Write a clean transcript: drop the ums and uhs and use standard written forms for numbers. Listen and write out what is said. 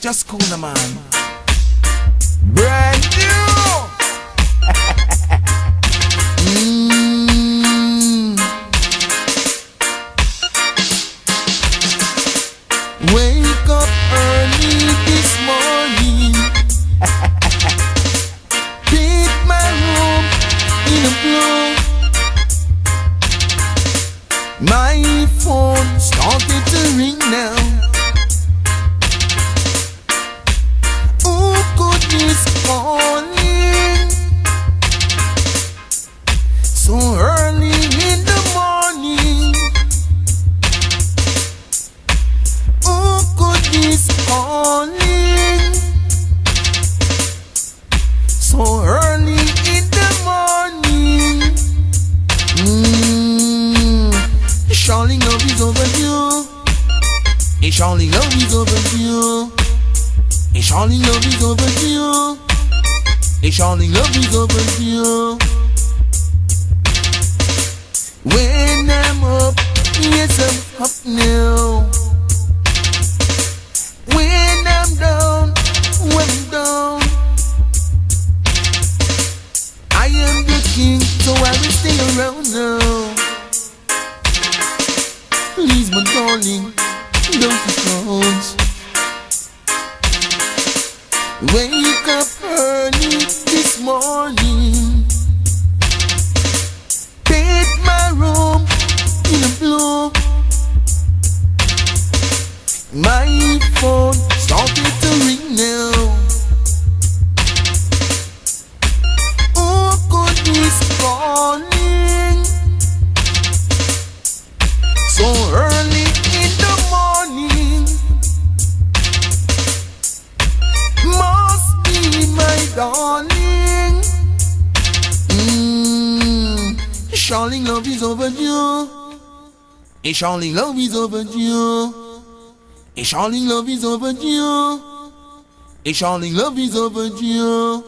Just cool the man. Brand new. Wake up early this morning. Pick my room in a blue. My phone started to ring now. Who could this calling so early in the morning? Who could this calling so early in the morning? Surely love is overdue. Surely love is overdue. Surely love is overdue. Surely love is overdue. When I'm up, yes I'm up now. When I'm down, I am the king, so I will stay around now. Please, my darling, don't be close. Wake up early this morning. Paint my room in a blue. My phone started to ring now. Who could this calling so early in the morning? Must be my darling. Surely love is overdue. Surely love is overdue. Surely love is overdue. Surely love is overdue.